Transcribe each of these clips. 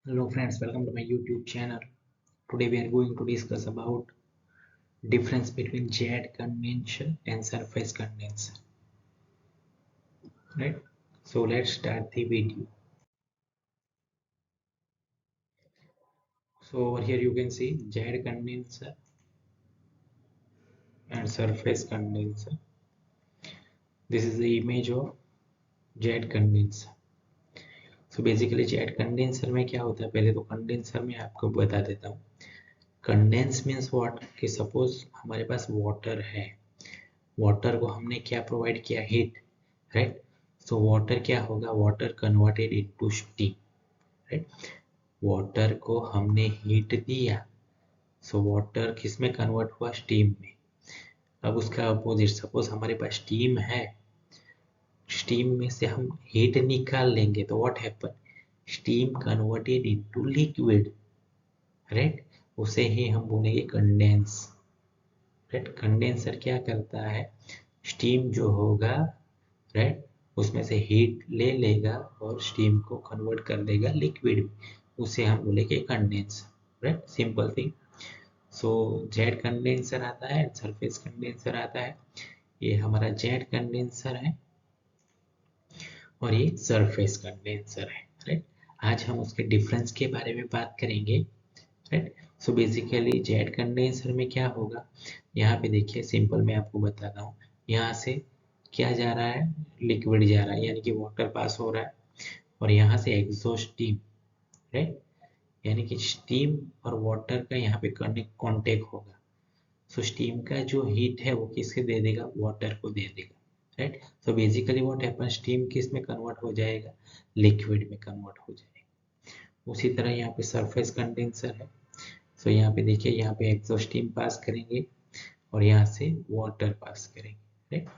Hello friends, welcome to my YouTube channel. Today we are going to discuss about difference between jet condenser and surface condenser. Right? So let's start the video. So over here you can see jet condenser and surface condenser. This is the image of jet condenser. So basically jet condenser में क्या होता है, पहले तो condenser में आपको बता देता हूँ. कंडेंस मीन्स व्हाट कि सपोज हमारे पास वाटर है, वाटर को हमने क्या प्रोवाइड किया, हीट, राइट. सो वाटर क्या होगा, water converted into steam, right. Water को हमने हीट दिया, सो वाटर किस में कन्वर्ट हुआ, स्टीम में. अब उसका अपोजिट, सपोज हमारे पास स्टीम है, स्टीम में से हम हीट निकाल लेंगे तो what happen, steam converted into liquid, right. उसे ही हम बोलेंगे कंडेंस, राइट. कंडेंसर क्या करता है, स्टीम जो होगा, राइट, उसमें से हीट ले लेगा और स्टीम को कन्वर्ट कर देगा लिक्विड में, उसे हम बोलेंगे condenser, right. Simple thing. So jet condenser आता है, सरफेस कंडेंसर आता है. ये हमारा जेट कंडेंसर है और ये सरफेस कंडेंसर है, राइट. आज हम उसके डिफरेंस के बारे में बात करेंगे, right. So basically jet condenser में क्या होगा, यहाँ पे देखिए सिंपल मैं आपको बताता हूँ. यहाँ से क्या जा रहा है, लिक्विड जा रहा है, यानी कि वाटर पास हो रहा है, और यहाँ से एग्जॉस्ट स्टीम, राइट, यानी कि स्टीम और वाटर का यहाँ पे कॉन्टेक्ट होगा. सो स्टीम का जो हीट है वो किसके दे देगा, वाटर को दे देगा, right. So basically what happen, steam किस में कन्वर्ट हो जाएगा, लिक्विड में कन्वर्ट हो जाएगा. उसी तरह यहाँ पे सरफेस कंडेंसर है. सो यहाँ पे देखिए, यहाँ पे एग्जॉस्ट स्टीम पास करेंगे और यहाँ से वाटर पास करेंगे, राइट.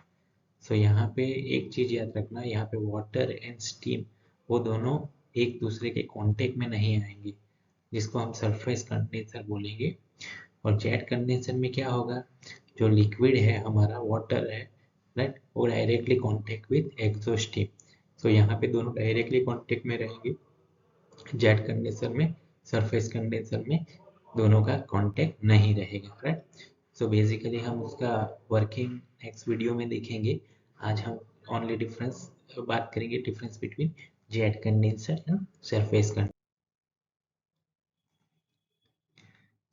सो यहाँ पे एक चीज याद रखना, यहाँ पे वाटर एंड स्टीम वो दोनों एक दूसरे के कांटेक्ट में नहीं आएंगे, जिसको हम सरफेस कंडेंसर बोलेंगे. और जेट कंडेंसर में क्या होगा, जो लिक्विड है हमारा, वाटर है, राइट, वो directly contact with exhaust steam. So यहाँ पे दोनों डायरेक्टली कांटेक्ट में रहेंगे जेट कंडेंसर में. सरफेस कंडेंसर में दोनों का कांटेक्ट नहीं रहेगा, राइट. सो बेसिकली हम उसका वर्किंग नेक्स्ट वीडियो में देखेंगे. आज हम ओनली डिफरेंस बात करेंगे, difference between jet condenser and surface condenser.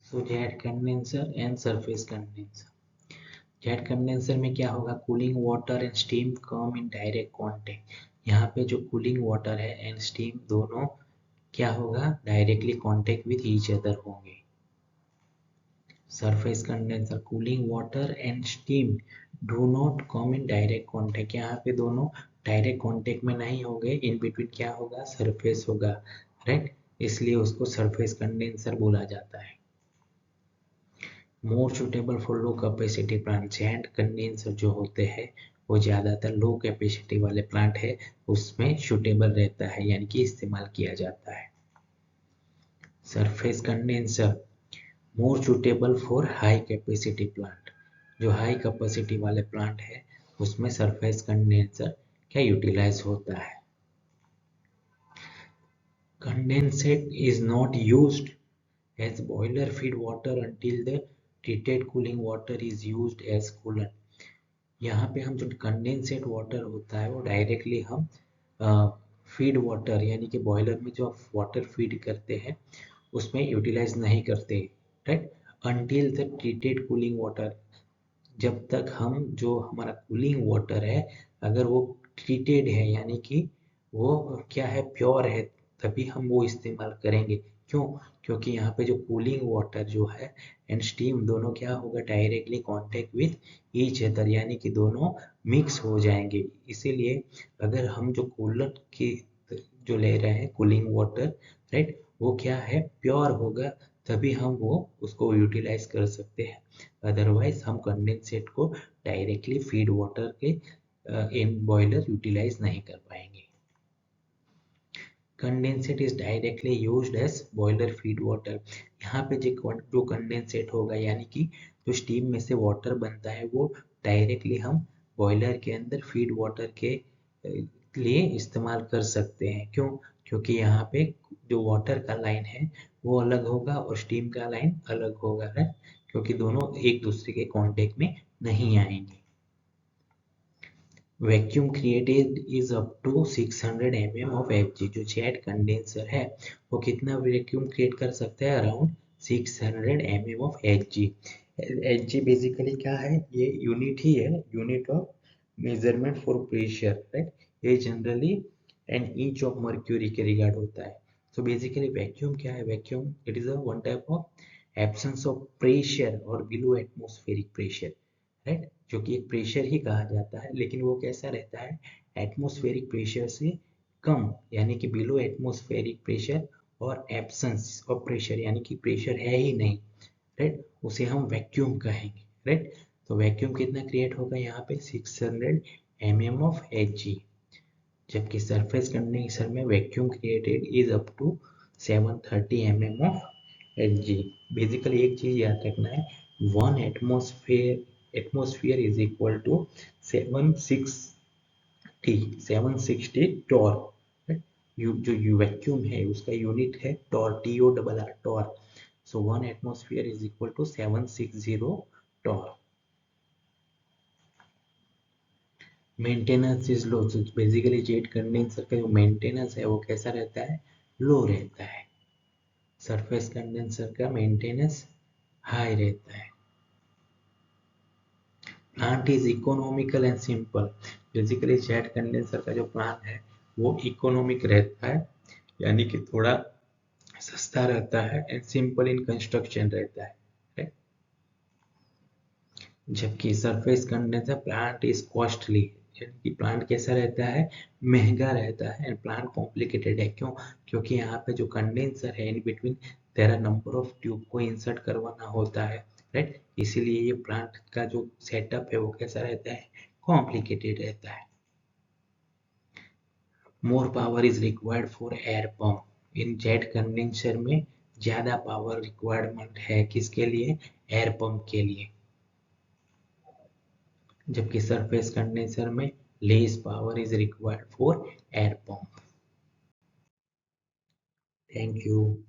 So jet condenser and surface condenser. Jet condenser में क्या होगा, cooling water and steam come in direct contact. यहाँ पे जो कूलिंग वाटर है एंड स्टीम दोनों क्या होगा, directly contact with each other होंगे. Surface condenser, cooling water and steam do not come in direct contact. यहाँ पे दोनों डायरेक्ट कांटेक्ट में नहीं होंगे, इन बिटवीन क्या होगा, सरफेस होगा, राइट. इसलिए उसको सरफेस कंडेंसर बोला जाता है. More suitable for low capacity plant. Jet condenser जो होते हैं वो ज़्यादातर लो कैपेसिटी वाले प्लांट है, उसमें सुटेबल रहता है, यानी कि इस्तेमाल किया जाता है. Surface condenser more suitable for high capacity plant. जो हाई कैपेसिटी वाले प्लांट है उसमें सरफेस कंडेंसर क्या यूटिलाइज होता है. Condensate is not used as boiler feed water until the treated cooling water is used as coolant. यहाँ पे हम जो कंडेंसेट वाटर होता है वो डायरेक्टली हम फीड वाटर, यानी कि बॉयलर में जो वाटर फीड करते हैं उसमें यूटिलाइज नहीं करते, right. Until the treated cooling water, जब तक हम जो हमारा कूलिंग वाटर है अगर वो ट्रीटेड है, यानी कि वो क्या है, प्योर है, तभी हम वो इस्तेमाल करेंगे. क्यों, क्योंकि यहाँ पे जो कूलिंग वाटर जो है एंड स्टीम दोनों क्या होगा, directly contact with each other, यानी कि दोनों मिक्स हो जाएंगे. इसीलिए अगर हम जो कूलर की जो ले रहे हैं कूलिंग वाटर, राइट, वो क्या है, प्योर होगा, तभी हम वो उसको यूटिलाइज कर सकते हैं. अदरवाइज हम कंडेंसेट को डायरेक्टली फीड वाटर के इन बॉयलर यूटिलाइज नहीं कर पाएंगे. Condensate is directly used as boiler feed water. यहाँ पे जो कंडेंसेट होगा, यानी कि जो स्टीम में से वाटर बनता है वो डायरेक्टली हम बॉयलर के अंदर फीड वाटर के लिए इस्तेमाल कर सकते हैं. क्यों, क्योंकि यहाँ पे जो वाटर का लाइन है वो अलग होगा और स्टीम का लाइन अलग होगा, है, क्योंकि दोनों एक दूसरे के कांटेक्ट में नहीं आएंगे। Vacuum created is up to 600 mm of Hg। जो जेट कंडेंसर है वो कितना वैक्यूम क्रिएट कर सकता है? Around 600 mm of Hg। Hg basically क्या है? ये यूनिट ही है, unit of measurement for pressure, right. ये generally an inch of mercury के रिगार्ड होता है। सो बेसिकली वैक्यूम क्या है? Vacuum it is a one type of absence of pressure और बिलो एटमॉस्फेरिक प्रेशर, राइट, जो कि एक प्रेशर ही कहा जाता है, लेकिन वो कैसा रहता है? एटमॉस्फेरिक प्रेशर से कम, यानी कि बिलो एटमॉस्फेरिक प्रेशर और एब्सेंस ऑफ प्रेशर, यानी कि प्रेशर है ही नहीं, राइट, उसे हम वैक्यूम कहेंगे, राइट। तो वैक्यूम कितना क्रिएट होगा यहाँ पे? 600 mm ऑफ Hg। जबकि सरफेस कंडेंसर में vacuum created is up to 730 mm of Hg। Basically एक चीज याद रखना है, 1 atmosphere is equal to 760 torr. जो वैक्यूम है उसका यूनिट है torr, TORR, torr. So 1 atmosphere is equal to 760 torr. Maintenance is low. Basically jet condenser का जो मेंटेनेंस है वो कैसा रहता है? लो रहता है। सरफेस कंडेंसर का मेंटेनेंस हाई रहता है। Plant is economical and simple. Basically jet condenser का जो प्लांट है वो इकोनॉमिक रहता है, यानी कि थोड़ा सस्ता रहता है, एंड सिंपल इन कंस्ट्रक्शन रहता है, right? जबकि surface condenser plant is costly, यानी कि प्लांट कैसा रहता है? महंगा रहता है, एंड प्लांट कॉम्प्लिकेटेड है। क्यों? क्योंकि यहाँ पे जो कंडेंसर है in between there are number of tube को इंसर्ट करवाना होता है, राइट। इसीलिए ये प्लांट का जो सेटअप है वो कैसा रहता है? कॉम्प्लिकेटेड रहता है। More power is required for air pump. In jet condenser में ज्यादा पावर रिक्वायरमेंट है, किसके लिए? एयर पंप के लिए। जबकि सरफेस कंडेंसर में less power is required for air pump. Thank you.